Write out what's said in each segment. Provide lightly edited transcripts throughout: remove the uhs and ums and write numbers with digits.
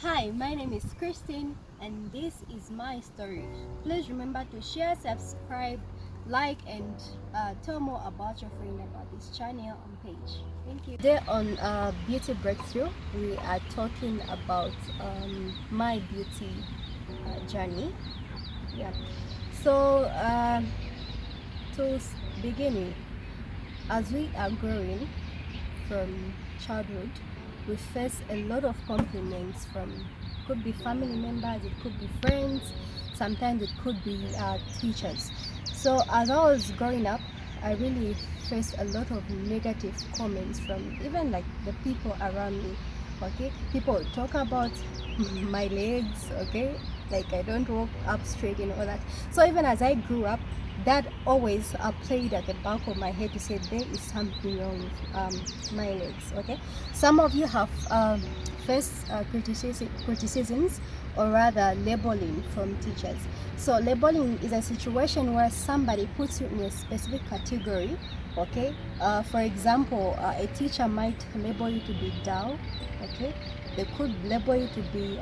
Hi, my name is Christine and this is my story. Please remember to share, subscribe, like and tell more about your friend about this channel and page. Thank you. Today on Beauty Breakthrough, we are talking about my beauty journey. Yeah. So to begin with, as we are growing from childhood, we face a lot of compliments from, could be family members, it could be friends, sometimes it could be teachers. So as I was growing up, I really faced a lot of negative comments from even like the people around me. Okay, people would talk about my legs, okay, like I don't walk up straight and all that. So even as I grew up, that always played at the back of my head to say there is something wrong with my legs. Okay, some of you have faced criticisms or rather labeling from teachers. So labeling is a situation where somebody puts you in a specific category. Okay, for example, a teacher might label you to be dull. Okay, they could label you to be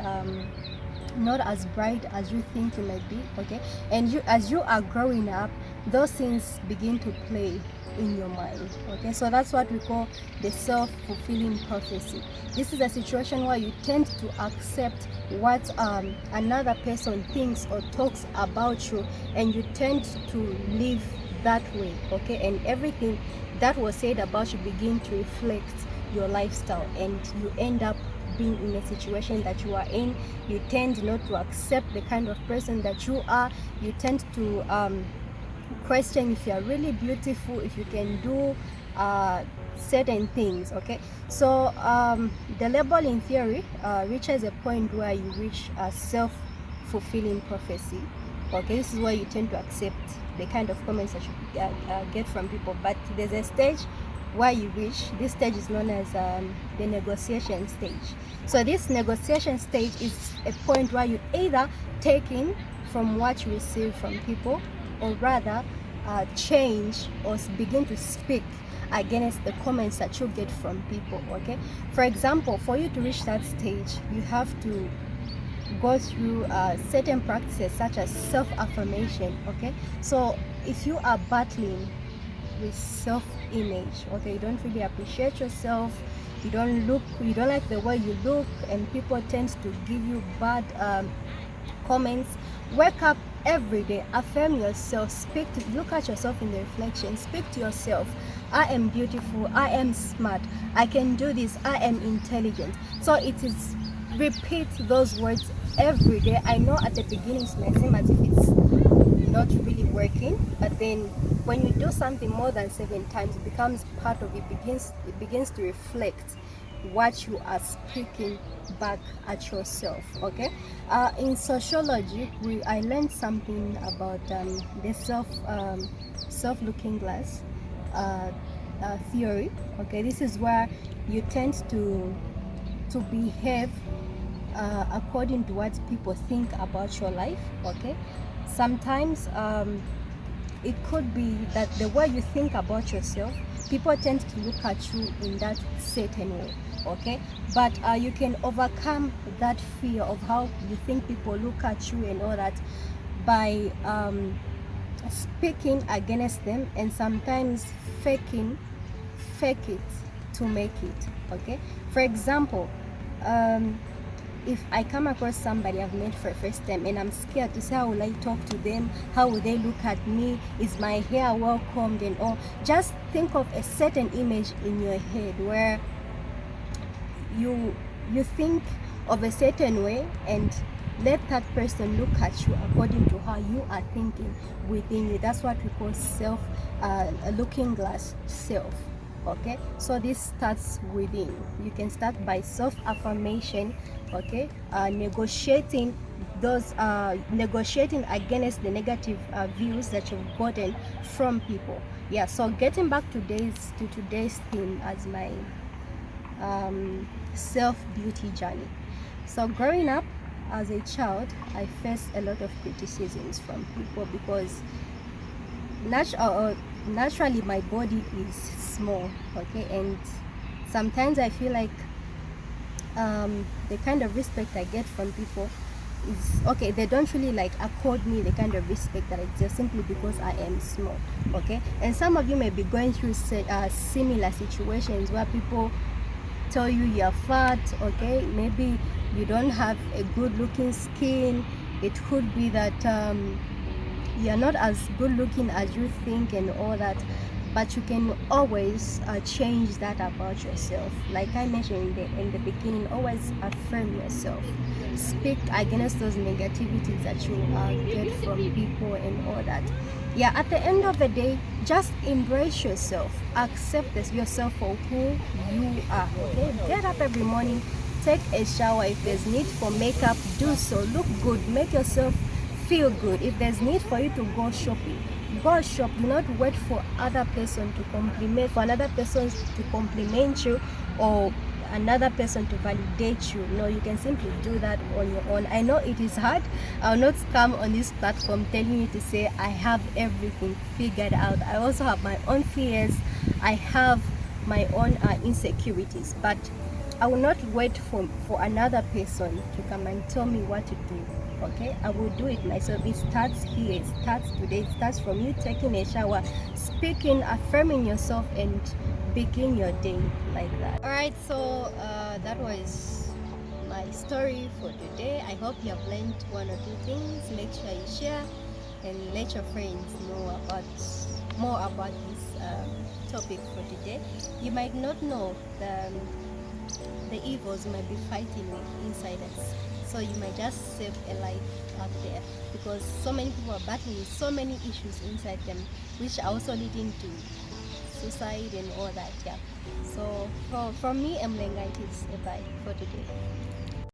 not as bright as you think you might be. Okay, and you, as you are growing up, those things begin to play in your mind. Okay, so that's what we call the self-fulfilling prophecy. This is a situation where you tend to accept what another person thinks or talks about you, and you tend to live that way. Okay, and everything that was said about you begin to reflect your lifestyle, and you end up being in a situation that you are in. You tend not to accept the kind of person that you are. You tend to question if you are really beautiful, if you can do certain things. Okay, so the labeling theory reaches a point where you reach a self-fulfilling prophecy. Okay, this is where you tend to accept the kind of comments that you get from people, but there's a stage where you reach. This stage is known as the negotiation stage. So this negotiation stage is a point where you either take in from what you receive from people, or rather change or begin to speak against the comments that you get from people. Okay, for example, for you to reach that stage, you have to go through certain practices such as self-affirmation. Okay, so if you are battling with self-image, okay, you don't really appreciate yourself, you don't like the way you look, and people tend to give you bad comments, wake up every day, affirm yourself, look at yourself in the reflection, speak to yourself. I am beautiful, I am smart, I can do this, I am intelligent. So it is, repeat those words every day. I know at the beginning it may seem as if it's not really working, but then when you do something more than 7 times, it becomes part of it, begins to reflect what you are speaking back at yourself. Okay, in sociology, I learned something about the self-looking glass theory. Okay, this is where you tend to behave according to what people think about your life. Okay, sometimes it could be that the way you think about yourself, people tend to look at you in that certain way. Okay, but you can overcome that fear of how you think people look at you and all that by speaking against them, and sometimes fake it to make it. Okay, for example, if I come across somebody I've met for the first time and I'm scared to say how will I talk to them, how will they look at me, is my hair well combed and all, just think of a certain image in your head where you think of a certain way, and let that person look at you according to how you are thinking within you. That's what we call self looking glass self. Okay, so this starts within. You can start by self-affirmation. Okay, negotiating against the negative views that you've gotten from people. Yeah, so getting back to today's theme as my self-beauty journey. So growing up as a child, I faced a lot of criticisms from people because naturally my body is small. Okay, and sometimes I feel like the kind of respect I get from people is okay. They don't really like accord me the kind of respect that I deserve simply because I am small. Okay, and some of you may be going through similar situations where people tell you you're fat. Okay, maybe you don't have a good looking skin. It could be that you're not as good looking as you think and all that, but you can always change that about yourself. Like I mentioned in the beginning, always affirm yourself, speak against those negativities that you get from people and all that. Yeah, at the end of the day, just embrace yourself, accept yourself for who you are. Okay, get up every morning, take a shower. If there's need for makeup, do so. Look good, make yourself feel good. If there's need for you to go shopping, go shop. Do not wait for other person to another person to compliment you, or another person to validate you. No, you can simply do that on your own. I know it is hard. I'll not come on this platform telling you to say I have everything figured out. I also have my own fears. I have my own insecurities, but I will not wait for another person to come and tell me what to do. Okay, I will do it myself. It starts here, it starts today, it starts from you taking a shower, speaking, affirming yourself, and begin your day like that. All right, so that was my story for today. I hope you have learned one or two things. Make sure you share and let your friends know more about this topic for today. You might not know the evils you might be fighting with inside us, so you might just save a life out there, because so many people are battling with so many issues inside them, which are also leading to suicide and all that. Yeah, so from me, Mlenga, it is a bye for today.